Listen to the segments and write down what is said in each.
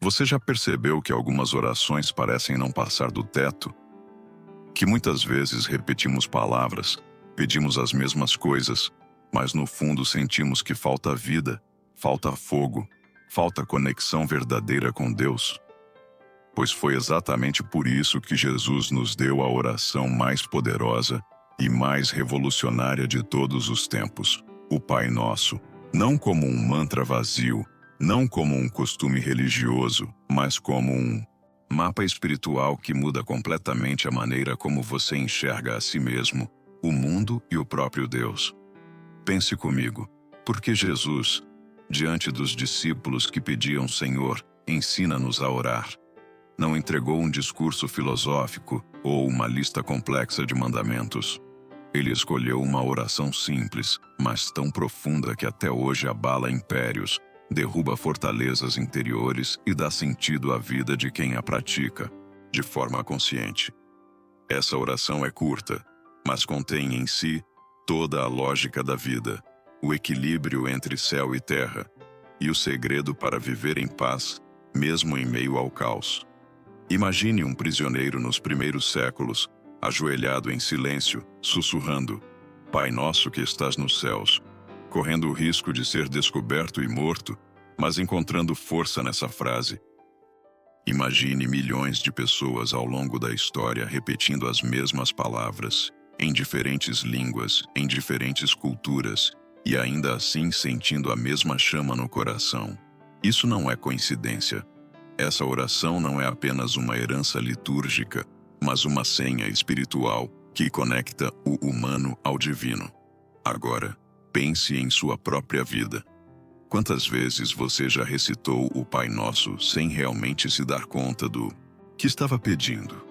Você já percebeu que algumas orações parecem não passar do teto? Que muitas vezes repetimos palavras, pedimos as mesmas coisas, mas no fundo sentimos que falta vida, falta fogo, falta conexão verdadeira com Deus? Pois foi exatamente por isso que Jesus nos deu a oração mais poderosa e mais revolucionária de todos os tempos, o Pai Nosso, não como um mantra vazio, não como um costume religioso, mas como um mapa espiritual que muda completamente a maneira como você enxerga a si mesmo, o mundo e o próprio Deus. Pense comigo, por que Jesus, diante dos discípulos que pediam Senhor, ensina-nos a orar, não entregou um discurso filosófico ou uma lista complexa de mandamentos? Ele escolheu uma oração simples, mas tão profunda que até hoje abala impérios, derruba fortalezas interiores e dá sentido à vida de quem a pratica, de forma consciente. Essa oração é curta, mas contém em si toda a lógica da vida, o equilíbrio entre céu e terra, e o segredo para viver em paz, mesmo em meio ao caos. Imagine um prisioneiro nos primeiros séculos, ajoelhado em silêncio, sussurrando: Pai nosso que estás nos céus, correndo o risco de ser descoberto e morto, mas encontrando força nessa frase. Imagine milhões de pessoas ao longo da história repetindo as mesmas palavras, em diferentes línguas, em diferentes culturas, e ainda assim sentindo a mesma chama no coração. Isso não é coincidência. Essa oração não é apenas uma herança litúrgica, mas uma senha espiritual que conecta o humano ao divino. Agora, pense em sua própria vida. Quantas vezes você já recitou o Pai Nosso sem realmente se dar conta do que estava pedindo?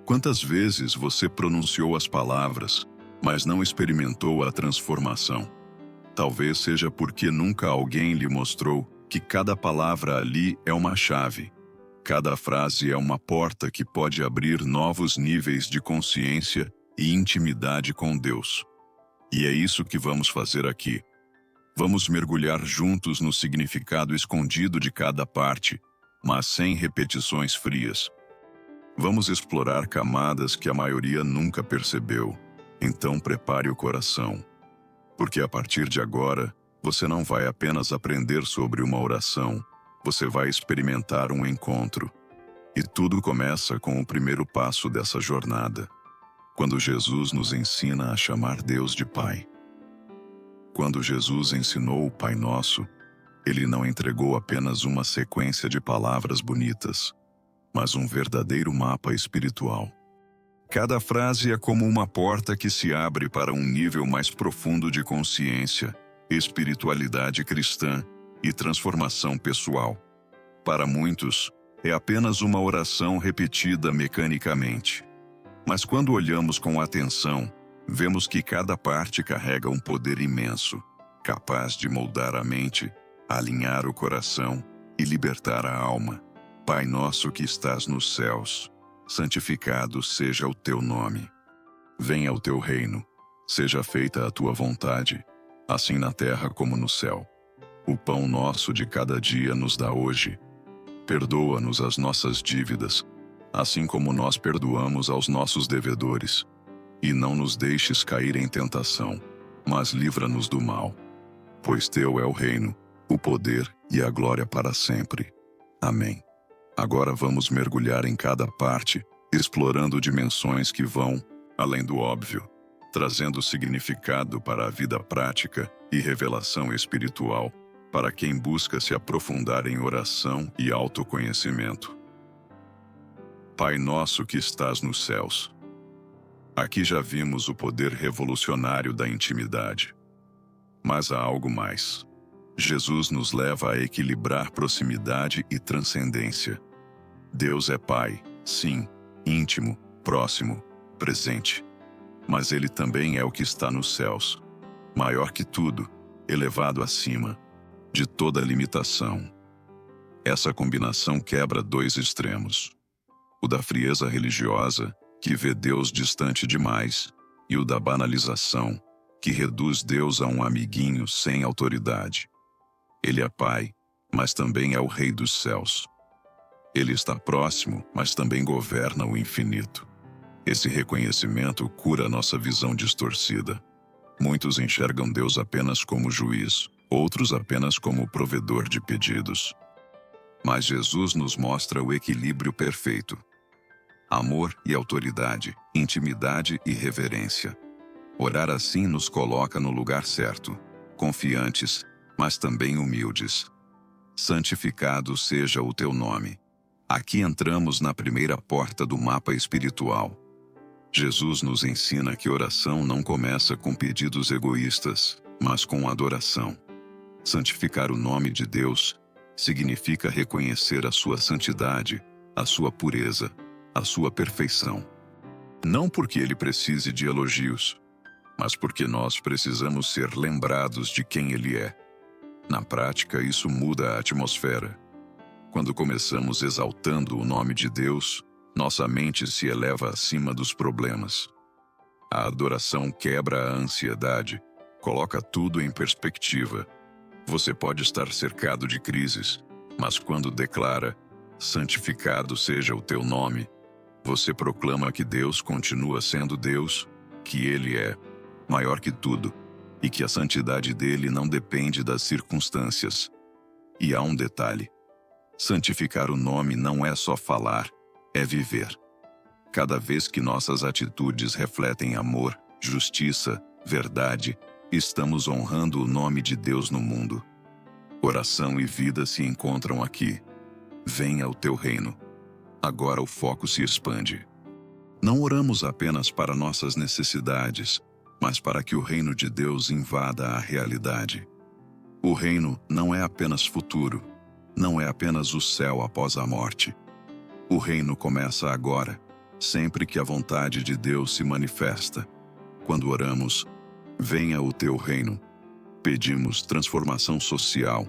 Quantas vezes você pronunciou as palavras, mas não experimentou a transformação? Talvez seja porque nunca alguém lhe mostrou que cada palavra ali é uma chave. Cada frase é uma porta que pode abrir novos níveis de consciência e intimidade com Deus. E é isso que vamos fazer aqui. Vamos mergulhar juntos no significado escondido de cada parte, mas sem repetições frias. Vamos explorar camadas que a maioria nunca percebeu. Então prepare o coração. Porque a partir de agora, você não vai apenas aprender sobre uma oração, você vai experimentar um encontro. E tudo começa com o primeiro passo dessa jornada, quando Jesus nos ensina a chamar Deus de Pai. Quando Jesus ensinou o Pai Nosso, ele não entregou apenas uma sequência de palavras bonitas, mas um verdadeiro mapa espiritual. Cada frase é como uma porta que se abre para um nível mais profundo de consciência, espiritualidade cristã e transformação pessoal. Para muitos, é apenas uma oração repetida mecanicamente. Mas quando olhamos com atenção, vemos que cada parte carrega um poder imenso, capaz de moldar a mente, alinhar o coração e libertar a alma. Pai nosso que estás nos céus, santificado seja o teu nome. Venha o teu reino, seja feita a tua vontade, assim na terra como no céu. O pão nosso de cada dia nos dá hoje. Perdoa-nos as nossas dívidas, assim como nós perdoamos aos nossos devedores. E não nos deixes cair em tentação, mas livra-nos do mal. Pois teu é o reino, o poder e a glória para sempre. Amém. Agora vamos mergulhar em cada parte, explorando dimensões que vão além do óbvio, trazendo significado para a vida prática e revelação espiritual, para quem busca se aprofundar em oração e autoconhecimento. Pai nosso que estás nos céus. Aqui já vimos o poder revolucionário da intimidade. Mas há algo mais. Jesus nos leva a equilibrar proximidade e transcendência. Deus é Pai, sim, íntimo, próximo, presente. Mas Ele também é o que está nos céus, maior que tudo, elevado acima de toda limitação. Essa combinação quebra dois extremos: o da frieza religiosa, que vê Deus distante demais, e o da banalização, que reduz Deus a um amiguinho sem autoridade. Ele é Pai, mas também é o Rei dos céus. Ele está próximo, mas também governa o infinito. Esse reconhecimento cura nossa visão distorcida. Muitos enxergam Deus apenas como juiz, outros apenas como provedor de pedidos. Mas Jesus nos mostra o equilíbrio perfeito. Amor e autoridade, intimidade e reverência. Orar assim nos coloca no lugar certo, confiantes, mas também humildes. Santificado seja o teu nome. Aqui entramos na primeira porta do mapa espiritual. Jesus nos ensina que oração não começa com pedidos egoístas, mas com adoração. Santificar o nome de Deus significa reconhecer a sua santidade, a sua pureza, a sua perfeição. Não porque ele precise de elogios, mas porque nós precisamos ser lembrados de quem ele é. Na prática, isso muda a atmosfera. Quando começamos exaltando o nome de Deus, nossa mente se eleva acima dos problemas. A adoração quebra a ansiedade, coloca tudo em perspectiva. Você pode estar cercado de crises, mas quando declara, santificado seja o teu nome, você proclama que Deus continua sendo Deus, que Ele é maior que tudo, e que a santidade dele não depende das circunstâncias. E há um detalhe: santificar o nome não é só falar, é viver. Cada vez que nossas atitudes refletem amor, justiça, verdade, estamos honrando o nome de Deus no mundo. Oração e vida se encontram aqui. Venha o teu reino. Agora o foco se expande. Não oramos apenas para nossas necessidades, mas para que o reino de Deus invada a realidade. O reino não é apenas futuro, não é apenas o céu após a morte. O reino começa agora, sempre que a vontade de Deus se manifesta. Quando oramos, venha o teu reino, pedimos transformação social,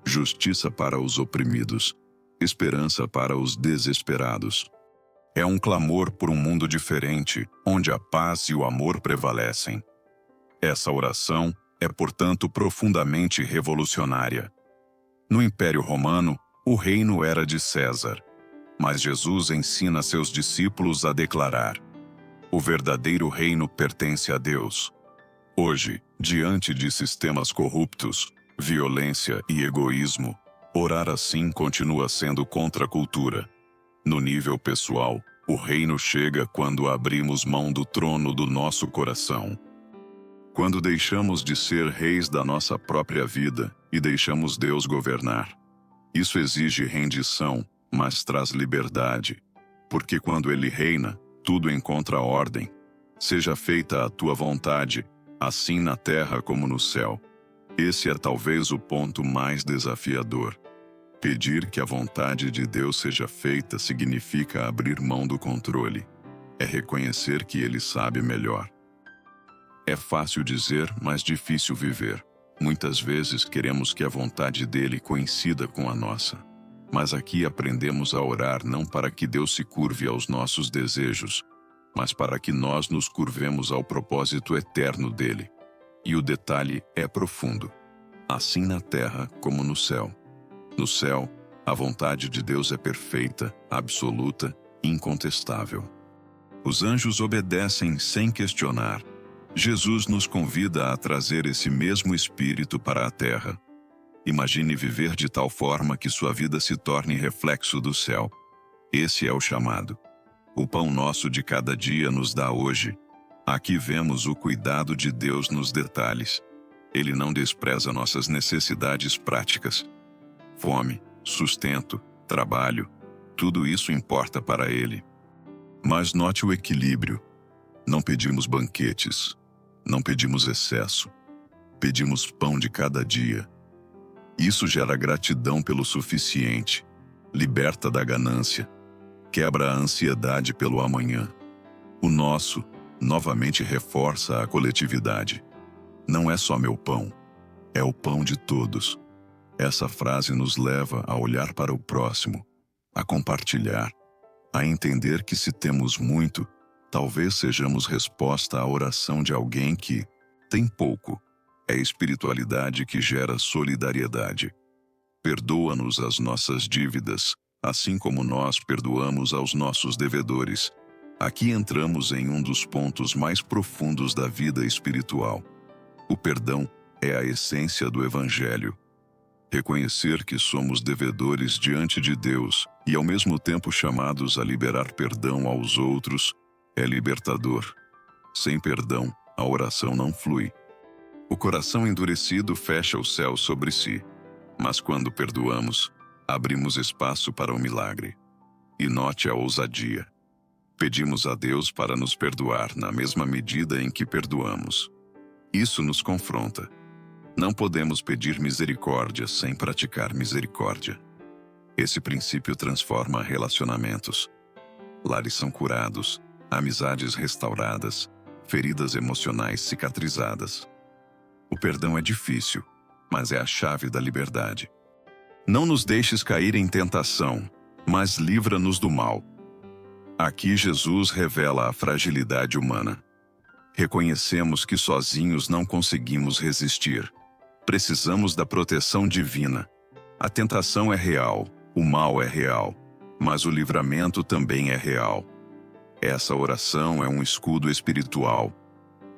justiça para os oprimidos, esperança para os desesperados. É um clamor por um mundo diferente, onde a paz e o amor prevalecem. Essa oração é, portanto, profundamente revolucionária. No Império Romano, o reino era de César, mas Jesus ensina seus discípulos a declarar: o verdadeiro reino pertence a Deus. Hoje, diante de sistemas corruptos, violência e egoísmo, orar assim continua sendo contra a cultura. No nível pessoal, o reino chega quando abrimos mão do trono do nosso coração. Quando deixamos de ser reis da nossa própria vida e deixamos Deus governar. Isso exige rendição, mas traz liberdade. Porque quando Ele reina, tudo encontra ordem. Seja feita a tua vontade, assim na terra como no céu. Esse é talvez o ponto mais desafiador. Pedir que a vontade de Deus seja feita significa abrir mão do controle. É reconhecer que Ele sabe melhor. É fácil dizer, mas difícil viver. Muitas vezes queremos que a vontade dele coincida com a nossa. Mas aqui aprendemos a orar não para que Deus se curve aos nossos desejos, mas para que nós nos curvemos ao propósito eterno dele. E o detalhe é profundo. Assim na terra como no céu. No céu, a vontade de Deus é perfeita, absoluta, incontestável. Os anjos obedecem sem questionar. Jesus nos convida a trazer esse mesmo espírito para a terra. Imagine viver de tal forma que sua vida se torne reflexo do céu. Esse é o chamado. O pão nosso de cada dia nos dá hoje. Aqui vemos o cuidado de Deus nos detalhes. Ele não despreza nossas necessidades práticas. Fome, sustento, trabalho, tudo isso importa para Ele. Mas note o equilíbrio. Não pedimos banquetes, não pedimos excesso, pedimos pão de cada dia. Isso gera gratidão pelo suficiente, liberta da ganância, quebra a ansiedade pelo amanhã. O nosso, novamente, reforça a coletividade. Não é só meu pão, é o pão de todos. Essa frase nos leva a olhar para o próximo, a compartilhar, a entender que se temos muito, talvez sejamos resposta à oração de alguém que tem pouco. É espiritualidade que gera solidariedade. Perdoa-nos as nossas dívidas, assim como nós perdoamos aos nossos devedores. Aqui entramos em um dos pontos mais profundos da vida espiritual. O perdão é a essência do Evangelho. Reconhecer que somos devedores diante de Deus e ao mesmo tempo chamados a liberar perdão aos outros é libertador. Sem perdão, a oração não flui. O coração endurecido fecha o céu sobre si, mas quando perdoamos, abrimos espaço para o milagre. E note a ousadia. Pedimos a Deus para nos perdoar na mesma medida em que perdoamos. Isso nos confronta. Não podemos pedir misericórdia sem praticar misericórdia. Esse princípio transforma relacionamentos. Lares são curados, amizades restauradas, feridas emocionais cicatrizadas. O perdão é difícil, mas é a chave da liberdade. Não nos deixes cair em tentação, mas livra-nos do mal. Aqui Jesus revela a fragilidade humana. Reconhecemos que sozinhos não conseguimos resistir. Precisamos da proteção divina. A tentação é real, o mal é real, mas o livramento também é real. Essa oração é um escudo espiritual.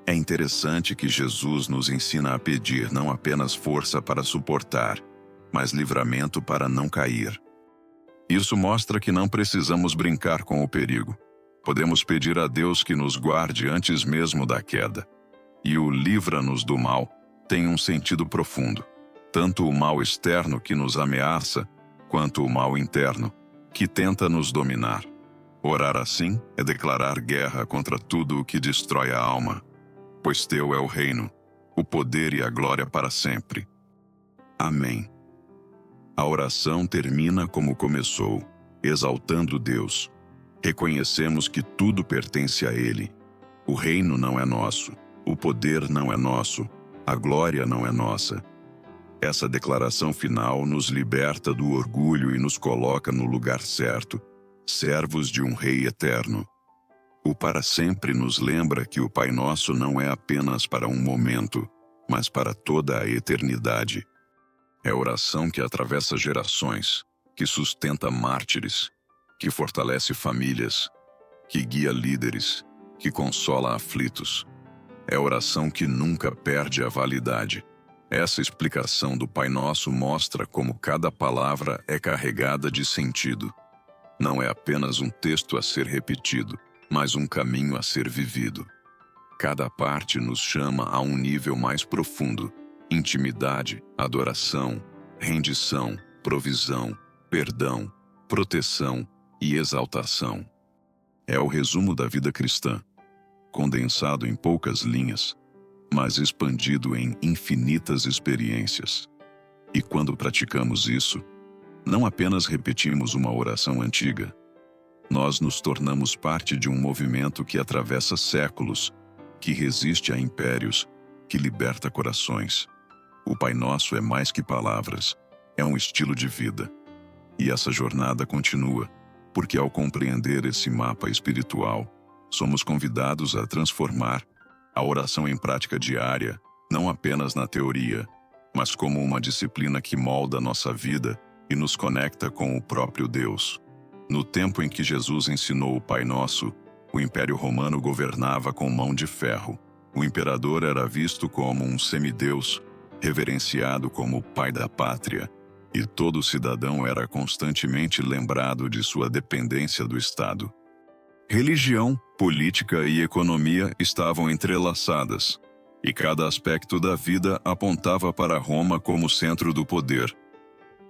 É interessante que Jesus nos ensina a pedir não apenas força para suportar, mas livramento para não cair. Isso mostra que não precisamos brincar com o perigo. Podemos pedir a Deus que nos guarde antes mesmo da queda. E o livra-nos do mal tem um sentido profundo. Tanto o mal externo que nos ameaça, quanto o mal interno, que tenta nos dominar. Orar assim é declarar guerra contra tudo o que destrói a alma. Pois teu é o reino, o poder e a glória para sempre. Amém. A oração termina como começou, exaltando Deus. Reconhecemos que tudo pertence a Ele. O reino não é nosso, o poder não é nosso, a glória não é nossa. Essa declaração final nos liberta do orgulho e nos coloca no lugar certo, servos de um Rei eterno. O para sempre nos lembra que o Pai Nosso não é apenas para um momento, mas para toda a eternidade. É oração que atravessa gerações, que sustenta mártires, que fortalece famílias, que guia líderes, que consola aflitos. É oração que nunca perde a validade. Essa explicação do Pai Nosso mostra como cada palavra é carregada de sentido. Não é apenas um texto a ser repetido, mas um caminho a ser vivido. Cada parte nos chama a um nível mais profundo: intimidade, adoração, rendição, provisão, perdão, proteção e exaltação. É o resumo da vida cristã, condensado em poucas linhas, mas expandido em infinitas experiências. E quando praticamos isso, não apenas repetimos uma oração antiga, nós nos tornamos parte de um movimento que atravessa séculos, que resiste a impérios, que liberta corações. O Pai Nosso é mais que palavras, é um estilo de vida. E essa jornada continua, porque ao compreender esse mapa espiritual, somos convidados a transformar a oração em prática diária, não apenas na teoria, mas como uma disciplina que molda nossa vida e nos conecta com o próprio Deus. No tempo em que Jesus ensinou o Pai Nosso, o Império Romano governava com mão de ferro. O imperador era visto como um semideus, reverenciado como o pai da pátria, e todo cidadão era constantemente lembrado de sua dependência do Estado. Religião, política e economia estavam entrelaçadas, e cada aspecto da vida apontava para Roma como centro do poder.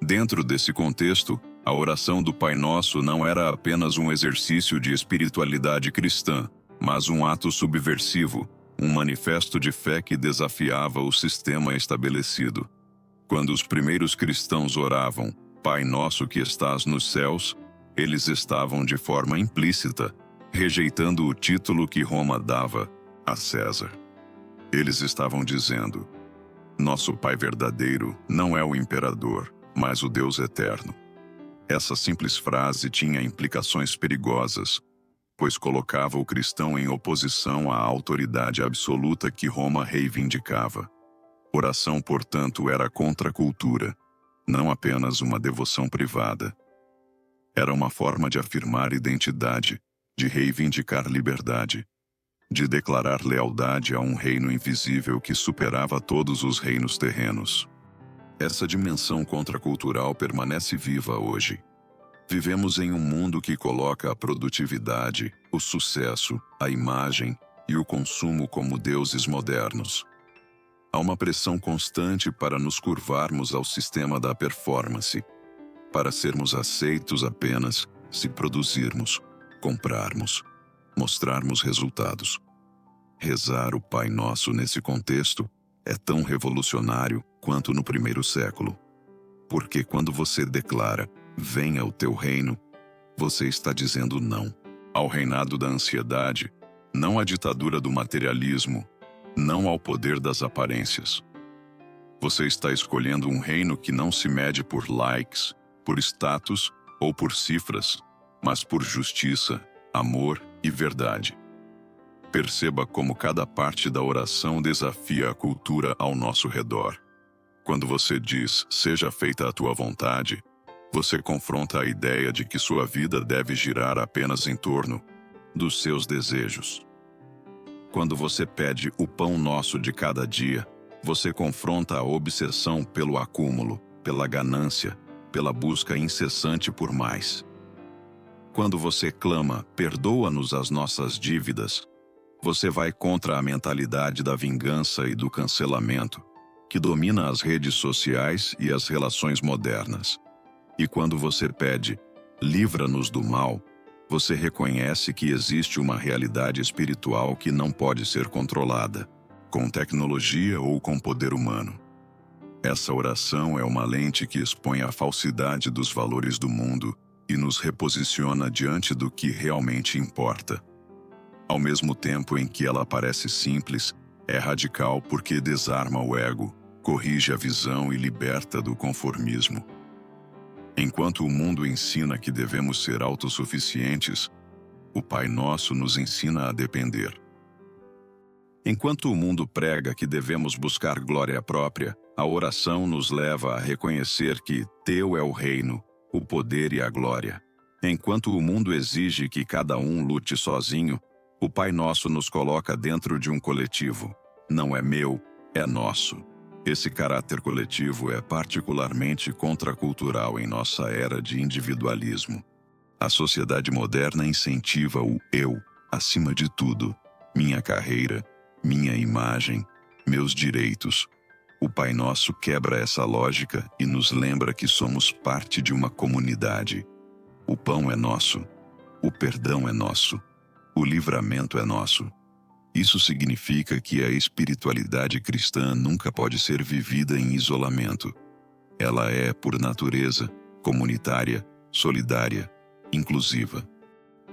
Dentro desse contexto, a oração do Pai Nosso não era apenas um exercício de espiritualidade cristã, mas um ato subversivo, um manifesto de fé que desafiava o sistema estabelecido. Quando os primeiros cristãos oravam, Pai Nosso que estás nos céus, eles estavam de forma implícita, rejeitando o título que Roma dava a César. Eles estavam dizendo: nosso Pai verdadeiro não é o imperador, mas o Deus eterno. Essa simples frase tinha implicações perigosas, pois colocava o cristão em oposição à autoridade absoluta que Roma reivindicava. Oração, portanto, era contra a cultura, não apenas uma devoção privada. Era uma forma de afirmar identidade, de reivindicar liberdade, de declarar lealdade a um reino invisível que superava todos os reinos terrenos. Essa dimensão contracultural permanece viva hoje. Vivemos em um mundo que coloca a produtividade, o sucesso, a imagem e o consumo como deuses modernos. Há uma pressão constante para nos curvarmos ao sistema da performance, para sermos aceitos apenas se produzirmos, comprarmos, mostrarmos resultados. Rezar o Pai Nosso nesse contexto é tão revolucionário quanto no primeiro século. Porque quando você declara, venha o teu reino, você está dizendo não ao reinado da ansiedade, não à ditadura do materialismo, não ao poder das aparências. Você está escolhendo um reino que não se mede por likes, por status ou por cifras, mas por justiça, amor e verdade. Perceba como cada parte da oração desafia a cultura ao nosso redor. Quando você diz, seja feita a tua vontade, você confronta a ideia de que sua vida deve girar apenas em torno dos seus desejos. Quando você pede o pão nosso de cada dia, você confronta a obsessão pelo acúmulo, pela ganância, pela busca incessante por mais. Quando você clama, perdoa-nos as nossas dívidas, você vai contra a mentalidade da vingança e do cancelamento, que domina as redes sociais e as relações modernas. E quando você pede, livra-nos do mal, você reconhece que existe uma realidade espiritual que não pode ser controlada, com tecnologia ou com poder humano. Essa oração é uma lente que expõe a falsidade dos valores do mundo e nos reposiciona diante do que realmente importa. Ao mesmo tempo em que ela parece simples, é radical porque desarma o ego, corrige a visão e liberta do conformismo. Enquanto o mundo ensina que devemos ser autossuficientes, o Pai Nosso nos ensina a depender. Enquanto o mundo prega que devemos buscar glória própria, a oração nos leva a reconhecer que teu é o reino, o poder e a glória. Enquanto o mundo exige que cada um lute sozinho, o Pai Nosso nos coloca dentro de um coletivo. Não é meu, é nosso. Esse caráter coletivo é particularmente contracultural em nossa era de individualismo. A sociedade moderna incentiva o eu, acima de tudo, minha carreira, minha imagem, meus direitos. O Pai Nosso quebra essa lógica e nos lembra que somos parte de uma comunidade. O pão é nosso, o perdão é nosso, o livramento é nosso. Isso significa que a espiritualidade cristã nunca pode ser vivida em isolamento. Ela é, por natureza, comunitária, solidária, inclusiva.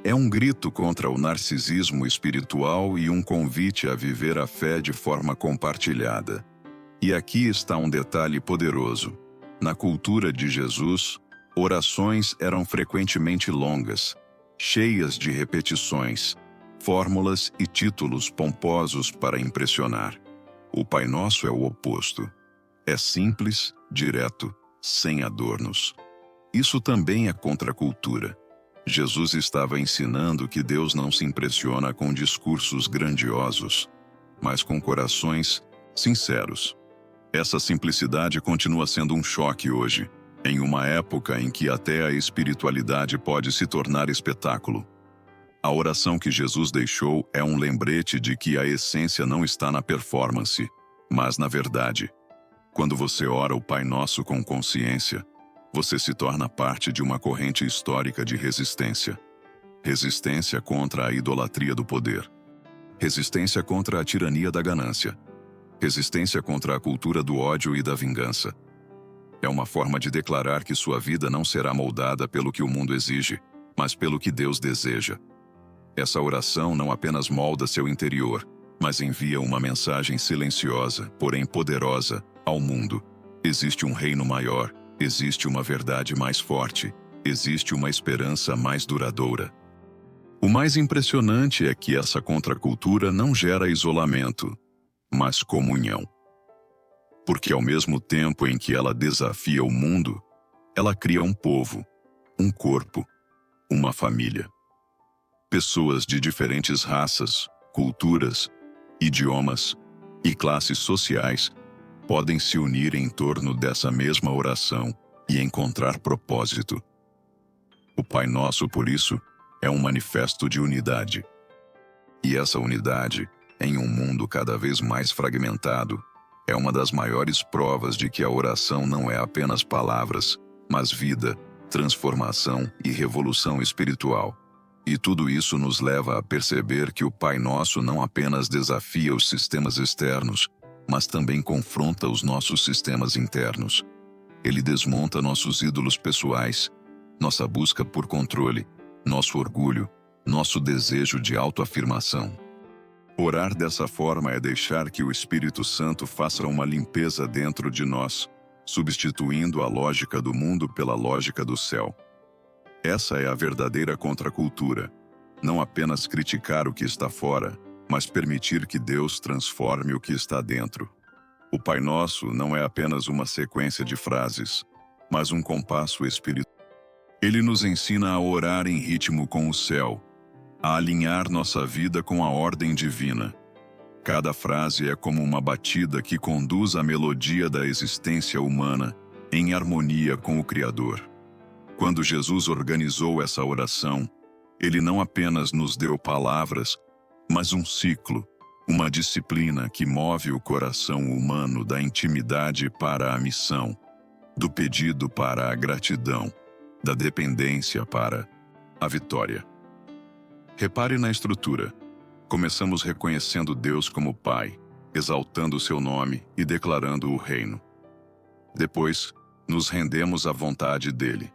É um grito contra o narcisismo espiritual e um convite a viver a fé de forma compartilhada. E aqui está um detalhe poderoso. Na cultura de Jesus, orações eram frequentemente longas, cheias de repetições, fórmulas e títulos pomposos para impressionar. O Pai Nosso é o oposto. É simples, direto, sem adornos. Isso também é contra a cultura. Jesus estava ensinando que Deus não se impressiona com discursos grandiosos, mas com corações sinceros. Essa simplicidade continua sendo um choque hoje, em uma época em que até a espiritualidade pode se tornar espetáculo. A oração que Jesus deixou é um lembrete de que a essência não está na performance, mas na verdade. Quando você ora o Pai Nosso com consciência, você se torna parte de uma corrente histórica de resistência. Resistência contra a idolatria do poder. Resistência contra a tirania da ganância. Resistência contra a cultura do ódio e da vingança. É uma forma de declarar que sua vida não será moldada pelo que o mundo exige, mas pelo que Deus deseja. Essa oração não apenas molda seu interior, mas envia uma mensagem silenciosa, porém poderosa, ao mundo. Existe um reino maior, existe uma verdade mais forte, existe uma esperança mais duradoura. O mais impressionante é que essa contracultura não gera isolamento, mas comunhão. Porque ao mesmo tempo em que ela desafia o mundo, ela cria um povo, um corpo, uma família. Pessoas de diferentes raças, culturas, idiomas e classes sociais podem se unir em torno dessa mesma oração e encontrar propósito. O Pai Nosso, por isso, é um manifesto de unidade. E essa unidade, em um mundo cada vez mais fragmentado, é uma das maiores provas de que a oração não é apenas palavras, mas vida, transformação e revolução espiritual. E tudo isso nos leva a perceber que o Pai Nosso não apenas desafia os sistemas externos, mas também confronta os nossos sistemas internos. Ele desmonta nossos ídolos pessoais, nossa busca por controle, nosso orgulho, nosso desejo de autoafirmação. Orar dessa forma é deixar que o Espírito Santo faça uma limpeza dentro de nós, substituindo a lógica do mundo pela lógica do céu. Essa é a verdadeira contracultura. Não apenas criticar o que está fora, mas permitir que Deus transforme o que está dentro. O Pai Nosso não é apenas uma sequência de frases, mas um compasso espiritual. Ele nos ensina a orar em ritmo com o céu, a alinhar nossa vida com a ordem divina. Cada frase é como uma batida que conduz a melodia da existência humana em harmonia com o Criador. Quando Jesus organizou essa oração, ele não apenas nos deu palavras, mas um ciclo, uma disciplina que move o coração humano da intimidade para a missão, do pedido para a gratidão, da dependência para a vitória. Repare na estrutura. Começamos reconhecendo Deus como Pai, exaltando seu nome e declarando o reino. Depois, nos rendemos à vontade dele.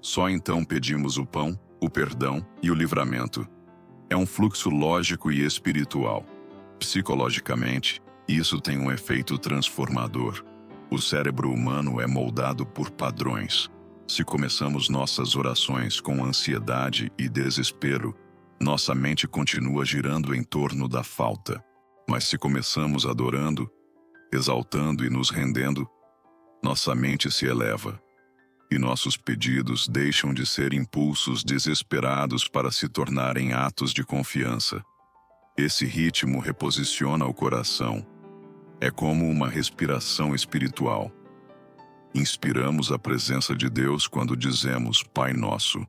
Só então pedimos o pão, o perdão e o livramento. É um fluxo lógico e espiritual. Psicologicamente, isso tem um efeito transformador. O cérebro humano é moldado por padrões. Se começamos nossas orações com ansiedade e desespero, nossa mente continua girando em torno da falta. Mas se começamos adorando, exaltando e nos rendendo, nossa mente se eleva. E nossos pedidos deixam de ser impulsos desesperados para se tornarem atos de confiança. Esse ritmo reposiciona o coração. É como uma respiração espiritual. Inspiramos a presença de Deus quando dizemos Pai Nosso.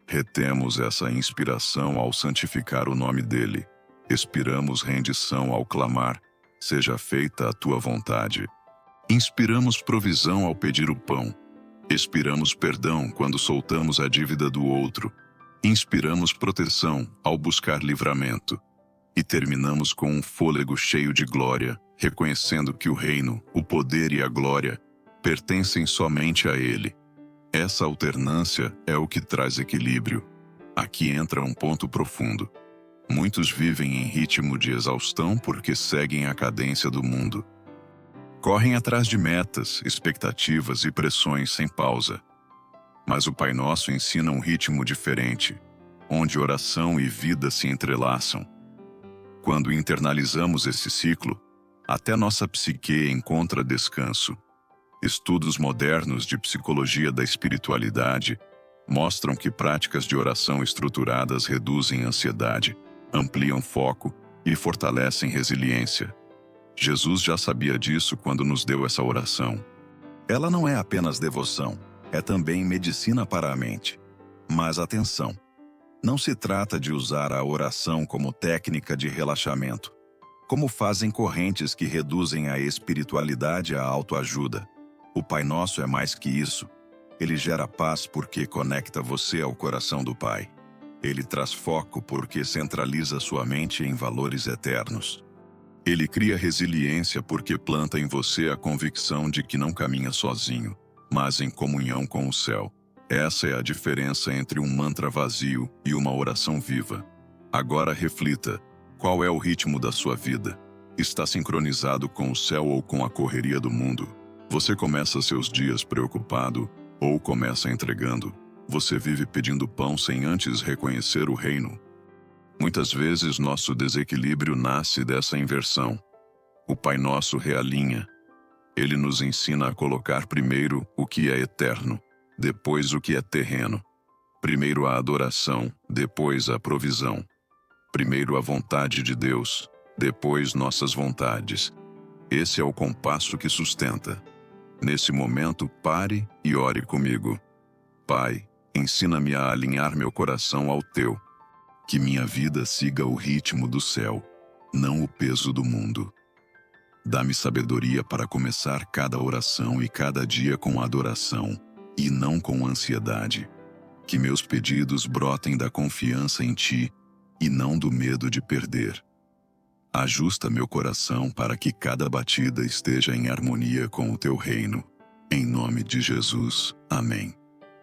Retemos essa inspiração ao santificar o nome dele. Expiramos rendição ao clamar, seja feita a tua vontade. Inspiramos provisão ao pedir o pão. Expiramos perdão quando soltamos a dívida do outro. Inspiramos proteção ao buscar livramento. E terminamos com um fôlego cheio de glória, reconhecendo que o reino, o poder e a glória pertencem somente a ele. Essa alternância é o que traz equilíbrio. Aqui entra um ponto profundo. Muitos vivem em ritmo de exaustão porque seguem a cadência do mundo. Correm atrás de metas, expectativas e pressões sem pausa. Mas o Pai Nosso ensina um ritmo diferente, onde oração e vida se entrelaçam. Quando internalizamos esse ciclo, até nossa psique encontra descanso. Estudos modernos de psicologia da espiritualidade mostram que práticas de oração estruturadas reduzem ansiedade, ampliam foco e fortalecem resiliência. Jesus já sabia disso quando nos deu essa oração. Ela não é apenas devoção, é também medicina para a mente. Mas atenção, não se trata de usar a oração como técnica de relaxamento, como fazem correntes que reduzem a espiritualidade à autoajuda. O Pai Nosso é mais que isso. Ele gera paz porque conecta você ao coração do Pai. Ele traz foco porque centraliza sua mente em valores eternos. Ele cria resiliência porque planta em você a convicção de que não caminha sozinho, mas em comunhão com o céu. Essa é a diferença entre um mantra vazio e uma oração viva. Agora reflita, qual é o ritmo da sua vida? Está sincronizado com o céu ou com a correria do mundo? Você começa seus dias preocupado ou começa entregando? Você vive pedindo pão sem antes reconhecer o reino? Muitas vezes nosso desequilíbrio nasce dessa inversão. O Pai Nosso realinha. Ele nos ensina a colocar primeiro o que é eterno, depois o que é terreno. Primeiro a adoração, depois a provisão. Primeiro a vontade de Deus, depois nossas vontades. Esse é o compasso que sustenta. Nesse momento, pare e ore comigo. Pai, ensina-me a alinhar meu coração ao teu. Que minha vida siga o ritmo do céu, não o peso do mundo. Dá-me sabedoria para começar cada oração e cada dia com adoração, e não com ansiedade. Que meus pedidos brotem da confiança em ti, e não do medo de perder. Ajusta meu coração para que cada batida esteja em harmonia com o teu reino. Em nome de Jesus. Amém.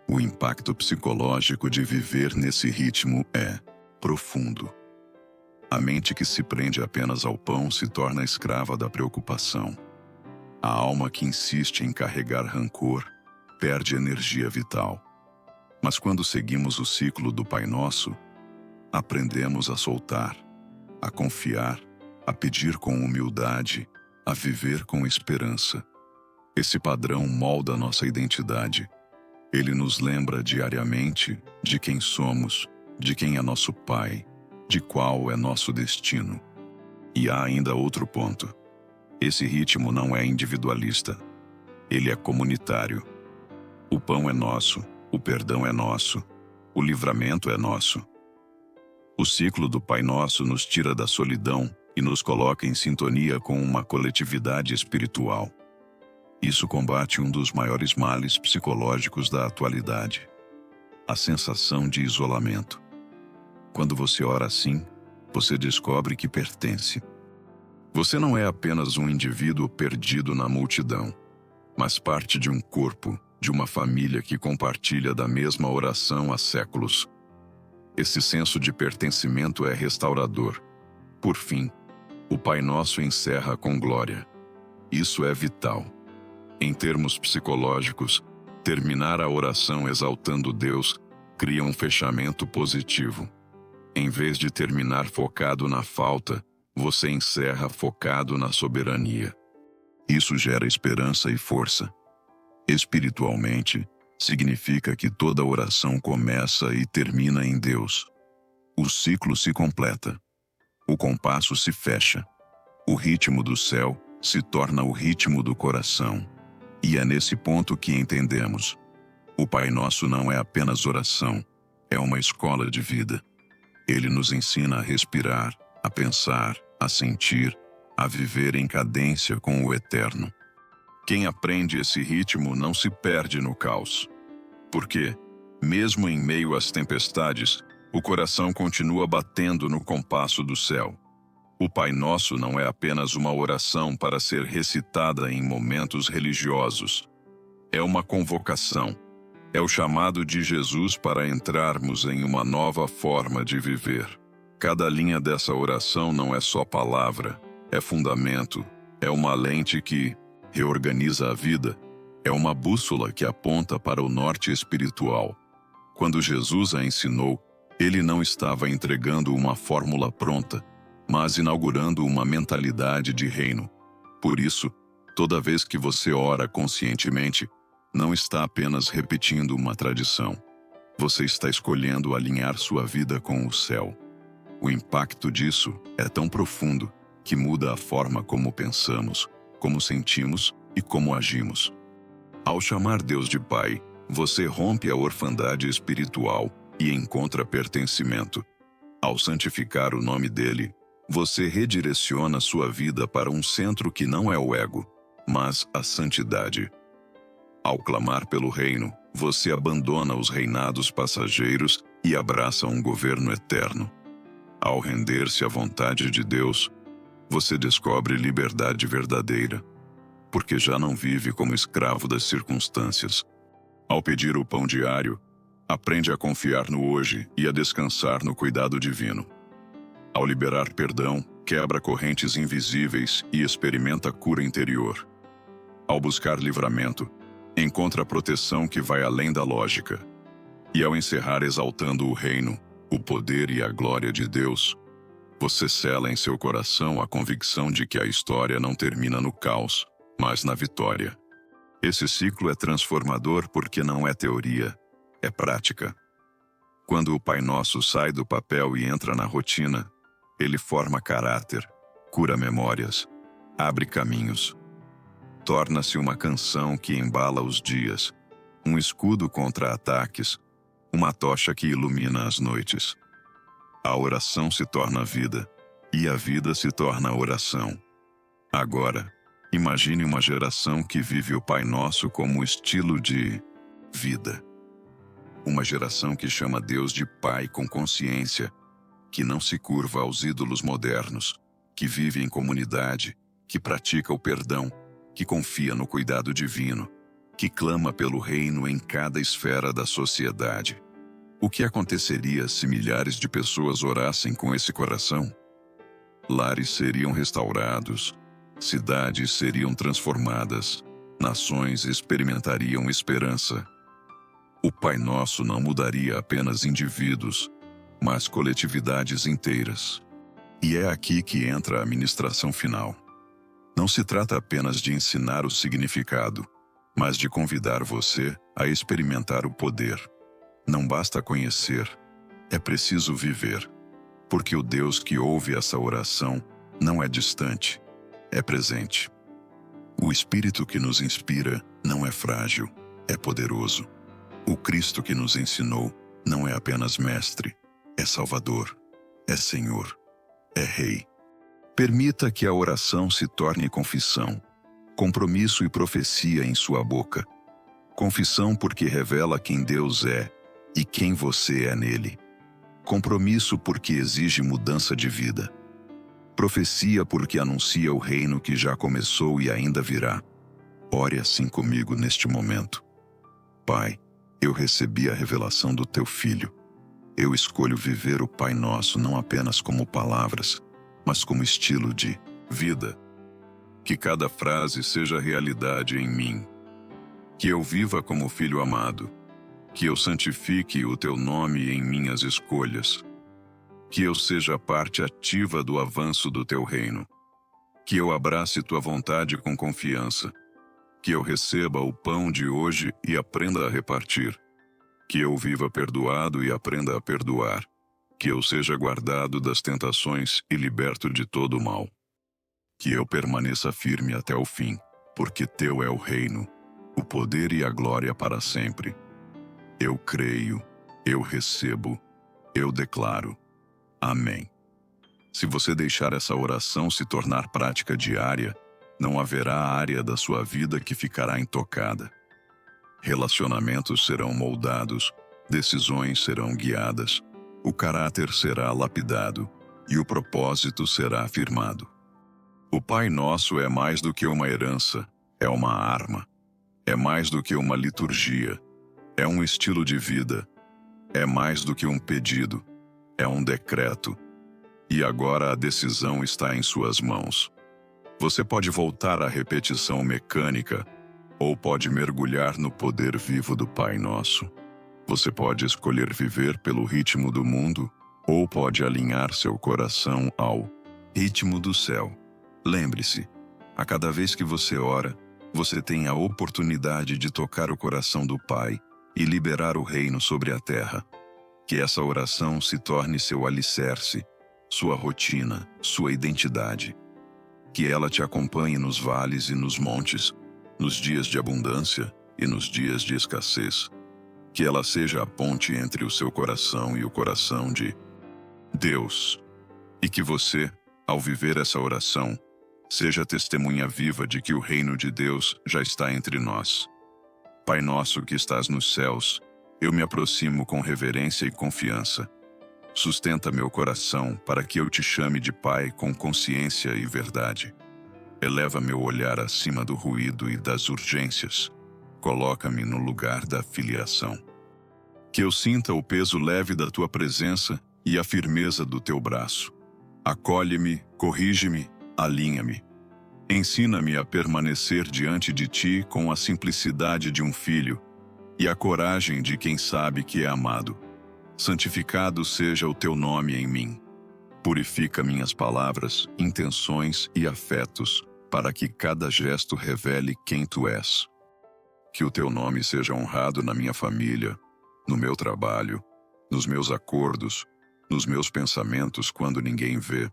O impacto psicológico de viver nesse ritmo é profundo. A mente que se prende apenas ao pão se torna escrava da preocupação. A alma que insiste em carregar rancor perde energia vital. Mas quando seguimos o ciclo do Pai Nosso, aprendemos a soltar, a confiar, a pedir com humildade, a viver com esperança. Esse padrão molda nossa identidade. Ele nos lembra diariamente de quem somos, de quem é nosso Pai, de qual é nosso destino. E há ainda outro ponto. Esse ritmo não é individualista. Ele é comunitário. O pão é nosso, o perdão é nosso, o livramento é nosso. O ciclo do Pai Nosso nos tira da solidão e nos coloca em sintonia com uma coletividade espiritual. Isso combate um dos maiores males psicológicos da atualidade: a sensação de isolamento. Quando você ora assim, você descobre que pertence. Você não é apenas um indivíduo perdido na multidão, mas parte de um corpo, de uma família que compartilha da mesma oração há séculos. Esse senso de pertencimento é restaurador. Por fim, o Pai Nosso encerra com glória. Isso é vital. Em termos psicológicos, terminar a oração exaltando Deus cria um fechamento positivo. Em vez de terminar focado na falta, você encerra focado na soberania. Isso gera esperança e força. Espiritualmente, significa que toda oração começa e termina em Deus. O ciclo se completa. O compasso se fecha. O ritmo do céu se torna o ritmo do coração. E é nesse ponto que entendemos: o Pai Nosso não é apenas oração, é uma escola de vida. Ele nos ensina a respirar, a pensar, a sentir, a viver em cadência com o eterno. Quem aprende esse ritmo não se perde no caos. Porque, mesmo em meio às tempestades, o coração continua batendo no compasso do céu. O Pai Nosso não é apenas uma oração para ser recitada em momentos religiosos. É uma convocação. É o chamado de Jesus para entrarmos em uma nova forma de viver. Cada linha dessa oração não é só palavra, é fundamento, é uma lente que reorganiza a vida, é uma bússola que aponta para o norte espiritual. Quando Jesus a ensinou, ele não estava entregando uma fórmula pronta, mas inaugurando uma mentalidade de reino. Por isso, toda vez que você ora conscientemente, não está apenas repetindo uma tradição. Você está escolhendo alinhar sua vida com o céu. O impacto disso é tão profundo que muda a forma como pensamos, como sentimos e como agimos. Ao chamar Deus de Pai, você rompe a orfandade espiritual e encontra pertencimento. Ao santificar o nome dele, você redireciona sua vida para um centro que não é o ego, mas a santidade. Ao clamar pelo reino, você abandona os reinados passageiros e abraça um governo eterno. Ao render-se à vontade de Deus, você descobre liberdade verdadeira, porque já não vive como escravo das circunstâncias. Ao pedir o pão diário, aprende a confiar no hoje e a descansar no cuidado divino. Ao liberar perdão, quebra correntes invisíveis e experimenta cura interior. Ao buscar livramento, encontra proteção que vai além da lógica. E ao encerrar exaltando o reino, o poder e a glória de Deus, você sela em seu coração a convicção de que a história não termina no caos, mas na vitória. Esse ciclo é transformador porque não é teoria, é prática. Quando o Pai Nosso sai do papel e entra na rotina, ele forma caráter, cura memórias, abre caminhos. Torna-se uma canção que embala os dias, um escudo contra ataques, uma tocha que ilumina as noites. A oração se torna vida, e a vida se torna oração. Agora, imagine uma geração que vive o Pai Nosso como estilo de vida. Uma geração que chama Deus de Pai com consciência, que não se curva aos ídolos modernos, que vive em comunidade, que pratica o perdão, que confia no cuidado divino, que clama pelo reino em cada esfera da sociedade. O que aconteceria se milhares de pessoas orassem com esse coração? Lares seriam restaurados, cidades seriam transformadas, nações experimentariam esperança. O Pai Nosso não mudaria apenas indivíduos, mas coletividades inteiras. E é aqui que entra a ministração final. Não se trata apenas de ensinar o significado, mas de convidar você a experimentar o poder. Não basta conhecer, é preciso viver, porque o Deus que ouve essa oração não é distante, é presente. O Espírito que nos inspira não é frágil, é poderoso. O Cristo que nos ensinou não é apenas mestre, é Salvador, é Senhor, é Rei. Permita que a oração se torne confissão, compromisso e profecia em sua boca. Confissão porque revela quem Deus é e quem você é nele. Compromisso porque exige mudança de vida. Profecia porque anuncia o reino que já começou e ainda virá. Ore assim comigo neste momento. Pai, eu recebi a revelação do Teu Filho. Eu escolho viver o Pai Nosso não apenas como palavras, mas como estilo de vida. Que cada frase seja realidade em mim. Que eu viva como filho amado. Que eu santifique o Teu nome em minhas escolhas. Que eu seja parte ativa do avanço do Teu reino. Que eu abrace Tua vontade com confiança. Que eu receba o pão de hoje e aprenda a repartir. Que eu viva perdoado e aprenda a perdoar. Que eu seja guardado das tentações e liberto de todo o mal. Que eu permaneça firme até o fim, porque Teu é o reino, o poder e a glória para sempre. Eu creio, eu recebo, eu declaro. Amém. Se você deixar essa oração se tornar prática diária, não haverá área da sua vida que ficará intocada. Relacionamentos serão moldados, decisões serão guiadas, o caráter será lapidado e o propósito será afirmado. O Pai Nosso é mais do que uma herança, é uma arma. É mais do que uma liturgia, é um estilo de vida. É mais do que um pedido, é um decreto. E agora a decisão está em suas mãos. Você pode voltar à repetição mecânica, ou pode mergulhar no poder vivo do Pai Nosso. Você pode escolher viver pelo ritmo do mundo, ou pode alinhar seu coração ao ritmo do céu. Lembre-se, a cada vez que você ora, você tem a oportunidade de tocar o coração do Pai e liberar o reino sobre a terra. Que essa oração se torne seu alicerce, sua rotina, sua identidade. Que ela te acompanhe nos vales e nos montes, nos dias de abundância e nos dias de escassez. Que ela seja a ponte entre o seu coração e o coração de Deus. E que você, ao viver essa oração, seja testemunha viva de que o reino de Deus já está entre nós. Pai nosso que estás nos céus, eu me aproximo com reverência e confiança. Sustenta meu coração para que eu te chame de Pai com consciência e verdade. Eleva meu olhar acima do ruído e das urgências. Coloca-me no lugar da filiação. Que eu sinta o peso leve da tua presença e a firmeza do teu braço. Acolhe-me, corrige-me, alinha-me. Ensina-me a permanecer diante de ti com a simplicidade de um filho e a coragem de quem sabe que é amado. Santificado seja o teu nome em mim. Purifica minhas palavras, intenções e afetos, para que cada gesto revele quem tu és. Que o teu nome seja honrado na minha família, no meu trabalho, nos meus acordos, nos meus pensamentos quando ninguém vê.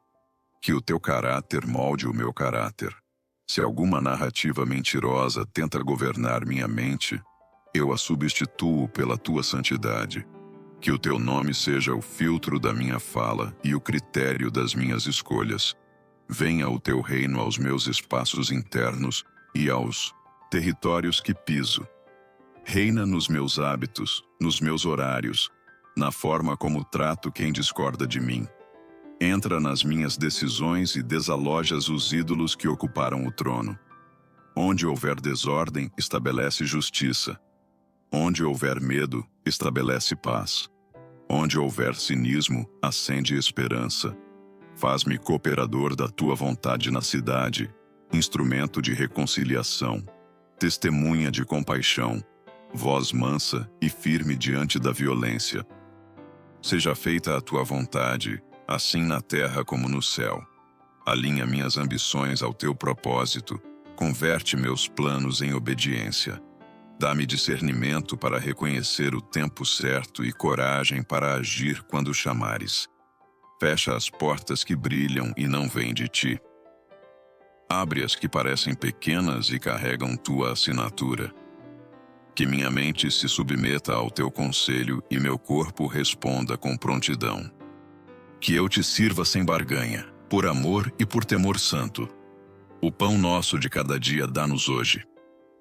Que o teu caráter molde o meu caráter. Se alguma narrativa mentirosa tenta governar minha mente, eu a substituo pela tua santidade. Que o teu nome seja o filtro da minha fala e o critério das minhas escolhas. Venha o teu reino aos meus espaços internos e aos territórios que piso. Reina nos meus hábitos, nos meus horários, na forma como trato quem discorda de mim. Entra nas minhas decisões e desalojas os ídolos que ocuparam o trono. Onde houver desordem, estabelece justiça. Onde houver medo, estabelece paz. Onde houver cinismo, acende esperança. Faz-me cooperador da tua vontade na cidade, instrumento de reconciliação, testemunha de compaixão, voz mansa e firme diante da violência. Seja feita a tua vontade, assim na terra como no céu. Alinha minhas ambições ao teu propósito, converte meus planos em obediência. Dá-me discernimento para reconhecer o tempo certo e coragem para agir quando chamares. Fecha as portas que brilham e não vêm de ti. Abre as que parecem pequenas e carregam tua assinatura. Que minha mente se submeta ao teu conselho e meu corpo responda com prontidão. Que eu te sirva sem barganha, por amor e por temor santo. O pão nosso de cada dia dá-nos hoje.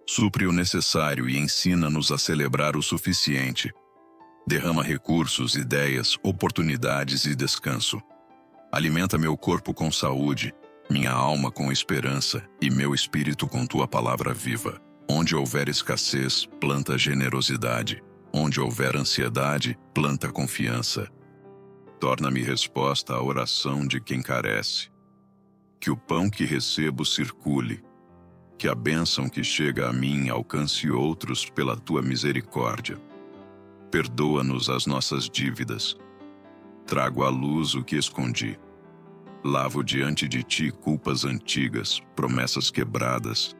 Supre o necessário e ensina-nos a celebrar o suficiente. Derrama recursos, ideias, oportunidades e descanso. Alimenta meu corpo com saúde, minha alma com esperança e meu espírito com tua palavra viva. Onde houver escassez, planta generosidade. Onde houver ansiedade, planta confiança. Torna-me resposta à oração de quem carece. Que o pão que recebo circule. Que a bênção que chega a mim alcance outros pela tua misericórdia. Perdoa-nos as nossas dívidas. Trago à luz o que escondi. Lavo diante de ti culpas antigas, promessas quebradas,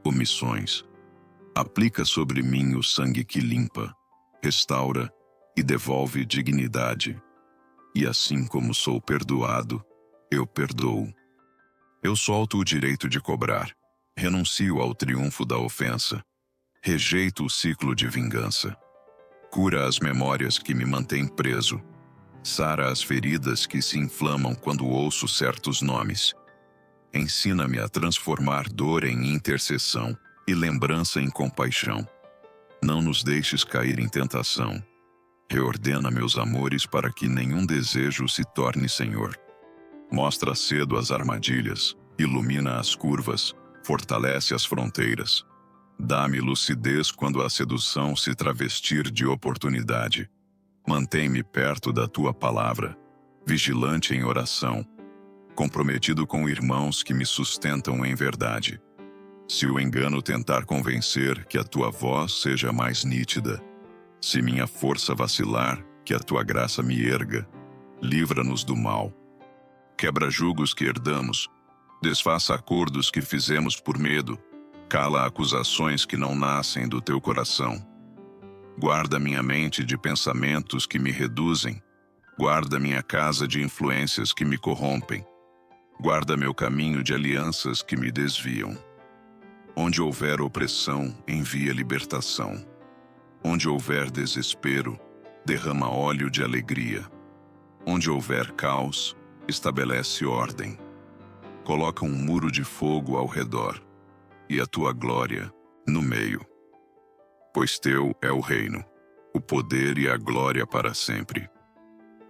omissões. Aplica sobre mim o sangue que limpa, restaura e devolve dignidade. E assim como sou perdoado, eu perdoo. Eu solto o direito de cobrar, renuncio ao triunfo da ofensa, rejeito o ciclo de vingança. Cura as memórias que me mantêm preso, sara as feridas que se inflamam quando ouço certos nomes. Ensina-me a transformar dor em intercessão e lembrança em compaixão. Não nos deixes cair em tentação. Reordena meus amores para que nenhum desejo se torne senhor. Mostra cedo as armadilhas, ilumina as curvas, fortalece as fronteiras. Dá-me lucidez quando a sedução se travestir de oportunidade. Mantém-me perto da tua palavra, vigilante em oração, comprometido com irmãos que me sustentam em verdade. Se o engano tentar convencer, que a tua voz seja mais nítida. Se minha força vacilar, que a tua graça me erga. Livra-nos do mal. Quebra julgos que herdamos. Desfaça acordos que fizemos por medo. Cala acusações que não nascem do teu coração. Guarda minha mente de pensamentos que me reduzem. Guarda minha casa de influências que me corrompem. Guarda meu caminho de alianças que me desviam. Onde houver opressão, envia libertação. Onde houver desespero, derrama óleo de alegria. Onde houver caos, estabelece ordem. Coloca um muro de fogo ao redor, e a tua glória no meio. Pois teu é o reino, o poder e a glória para sempre.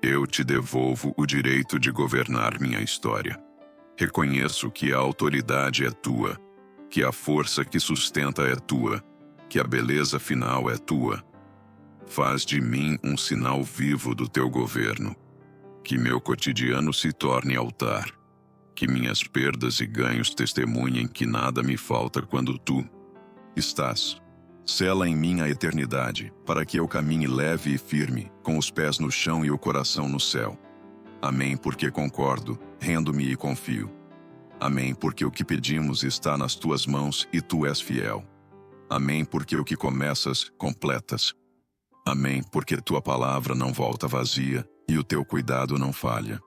Eu te devolvo o direito de governar minha história. Reconheço que a autoridade é tua, que a força que sustenta é tua, que a beleza final é tua. Faz de mim um sinal vivo do teu governo. Que meu cotidiano se torne altar. Que minhas perdas e ganhos testemunhem que nada me falta quando tu estás. Sela em mim a eternidade, para que eu caminhe leve e firme, com os pés no chão e o coração no céu. Amém, porque concordo, rendo-me e confio. Amém, porque o que pedimos está nas tuas mãos e tu és fiel. Amém, porque o que começas, completas. Amém, porque tua palavra não volta vazia e o teu cuidado não falha.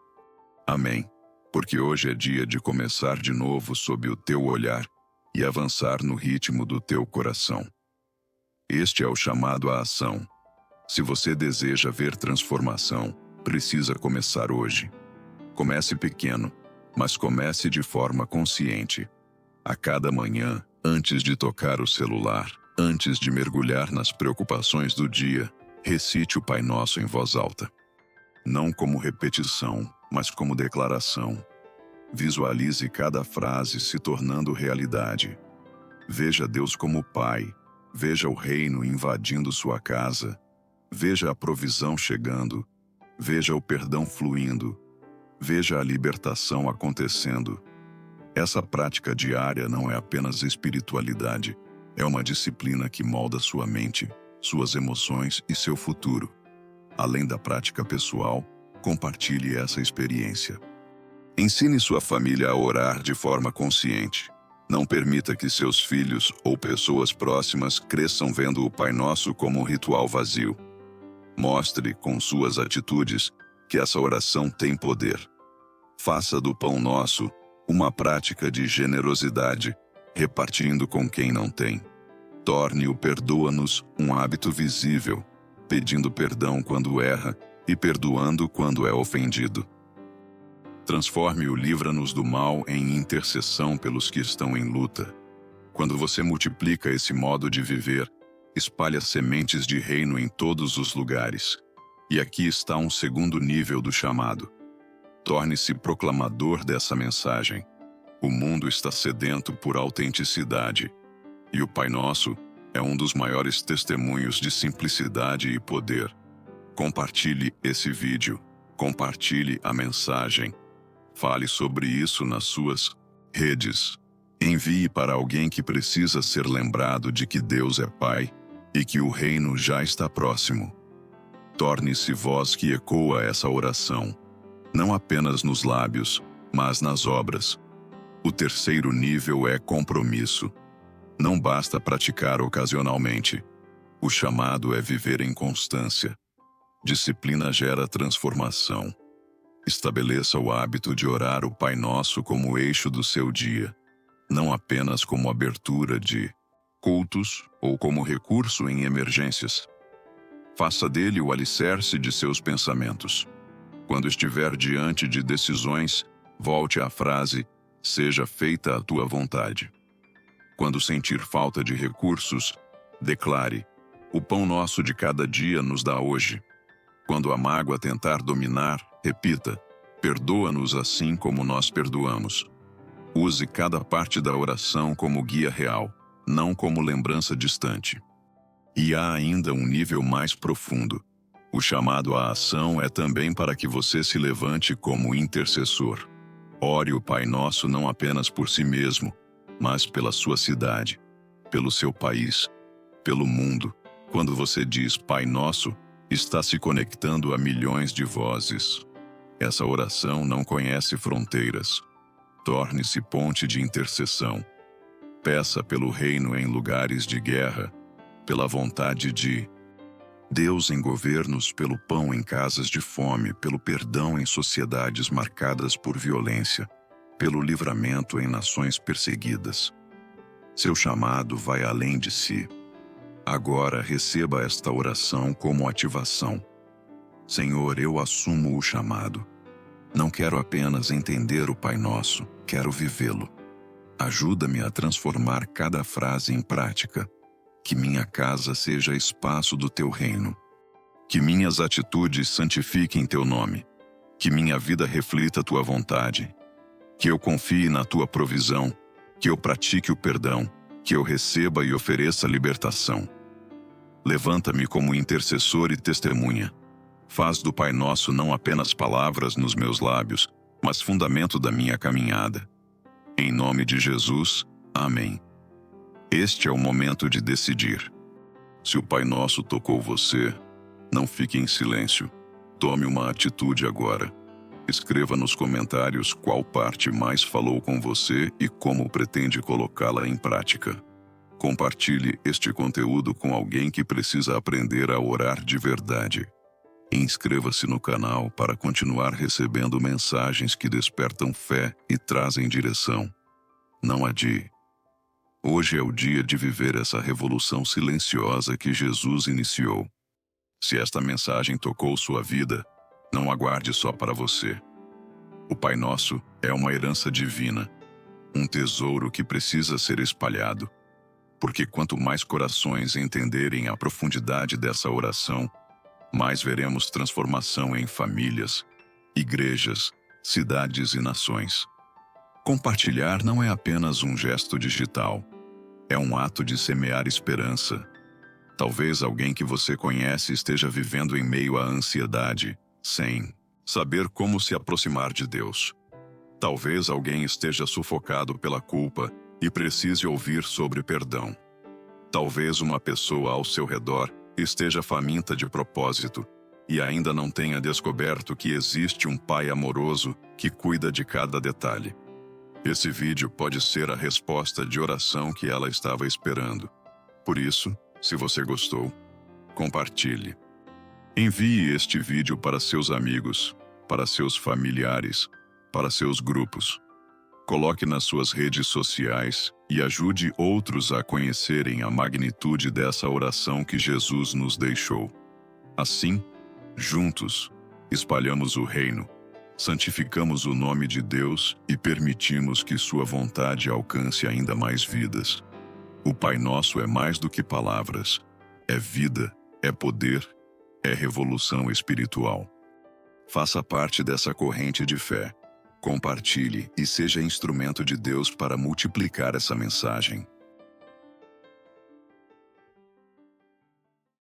Amém, porque hoje é dia de começar de novo sob o teu olhar e avançar no ritmo do teu coração. Este é o chamado à ação. Se você deseja ver transformação, precisa começar hoje. Comece pequeno, mas comece de forma consciente. A cada manhã, antes de tocar o celular, antes de mergulhar nas preocupações do dia, recite o Pai Nosso em voz alta. Não como repetição, mas como declaração. Visualize cada frase se tornando realidade. Veja Deus como Pai. Veja o reino invadindo sua casa. Veja a provisão chegando. Veja o perdão fluindo. Veja a libertação acontecendo. Essa prática diária não é apenas espiritualidade. É uma disciplina que molda sua mente, suas emoções e seu futuro. Além da prática pessoal, compartilhe essa experiência. Ensine sua família a orar de forma consciente. Não permita que seus filhos ou pessoas próximas cresçam vendo o Pai Nosso como um ritual vazio. Mostre, com suas atitudes, que essa oração tem poder. Faça do Pão Nosso uma prática de generosidade, repartindo com quem não tem. Torne o perdoa-nos um hábito visível, pedindo perdão quando erra e perdoando quando é ofendido. Transforme o livra-nos do mal em intercessão pelos que estão em luta. Quando você multiplica esse modo de viver, espalha sementes de reino em todos os lugares. E aqui está um segundo nível do chamado. Torne-se proclamador dessa mensagem. O mundo está sedento por autenticidade. E o Pai Nosso é um dos maiores testemunhos de simplicidade e poder. Compartilhe esse vídeo. Compartilhe a mensagem. Fale sobre isso nas suas redes. Envie para alguém que precisa ser lembrado de que Deus é Pai e que o reino já está próximo. Torne-se voz que ecoa essa oração, não apenas nos lábios, mas nas obras. O terceiro nível é compromisso. Não basta praticar ocasionalmente. O chamado é viver em constância. Disciplina gera transformação. Estabeleça o hábito de orar o Pai Nosso como eixo do seu dia, não apenas como abertura de cultos ou como recurso em emergências. Faça dele o alicerce de seus pensamentos. Quando estiver diante de decisões, volte à frase: seja feita a tua vontade. Quando sentir falta de recursos, declare: o pão nosso de cada dia nos dá hoje. Quando a mágoa tentar dominar, repita: perdoa-nos assim como nós perdoamos. Use cada parte da oração como guia real, não como lembrança distante. E há ainda um nível mais profundo. O chamado à ação é também para que você se levante como intercessor. Ore o Pai Nosso não apenas por si mesmo, mas pela sua cidade, pelo seu país, pelo mundo. Quando você diz Pai Nosso, está se conectando a milhões de vozes. Essa oração não conhece fronteiras. Torne-se ponte de intercessão. Peça pelo reino em lugares de guerra, pela vontade de Deus em governos, pelo pão em casas de fome, pelo perdão em sociedades marcadas por violência, pelo livramento em nações perseguidas. Seu chamado vai além de si. Agora receba esta oração como ativação. Senhor, eu assumo o chamado. Não quero apenas entender o Pai Nosso, quero vivê-lo. Ajuda-me a transformar cada frase em prática. Que minha casa seja espaço do teu reino. Que minhas atitudes santifiquem teu nome. Que minha vida reflita tua vontade. Que eu confie na tua provisão. Que eu pratique o perdão. Que eu receba e ofereça libertação. Levanta-me como intercessor e testemunha. Faz do Pai Nosso não apenas palavras nos meus lábios, mas fundamento da minha caminhada. Em nome de Jesus, amém. Este é o momento de decidir. Se o Pai Nosso tocou você, não fique em silêncio. Tome uma atitude agora. Escreva nos comentários qual parte mais falou com você e como pretende colocá-la em prática. Compartilhe este conteúdo com alguém que precisa aprender a orar de verdade. Inscreva-se no canal para continuar recebendo mensagens que despertam fé e trazem direção. Não adie. Hoje é o dia de viver essa revolução silenciosa que Jesus iniciou. Se esta mensagem tocou sua vida, não aguarde só para você. O Pai Nosso é uma herança divina, um tesouro que precisa ser espalhado. Porque quanto mais corações entenderem a profundidade dessa oração, mais veremos transformação em famílias, igrejas, cidades e nações. Compartilhar não é apenas um gesto digital, é um ato de semear esperança. Talvez alguém que você conhece esteja vivendo em meio à ansiedade, sem saber como se aproximar de Deus. Talvez alguém esteja sufocado pela culpa e precise ouvir sobre perdão. Talvez uma pessoa ao seu redor esteja faminta de propósito e ainda não tenha descoberto que existe um Pai amoroso que cuida de cada detalhe. Esse vídeo pode ser a resposta de oração que ela estava esperando. Por isso, se você gostou, compartilhe. Envie este vídeo para seus amigos, para seus familiares, para seus grupos. Coloque nas suas redes sociais e ajude outros a conhecerem a magnitude dessa oração que Jesus nos deixou. Assim, juntos, espalhamos o reino, santificamos o nome de Deus e permitimos que sua vontade alcance ainda mais vidas. O Pai Nosso é mais do que palavras, é vida, é poder, é revolução espiritual. Faça parte dessa corrente de fé. Compartilhe e seja instrumento de Deus para multiplicar essa mensagem.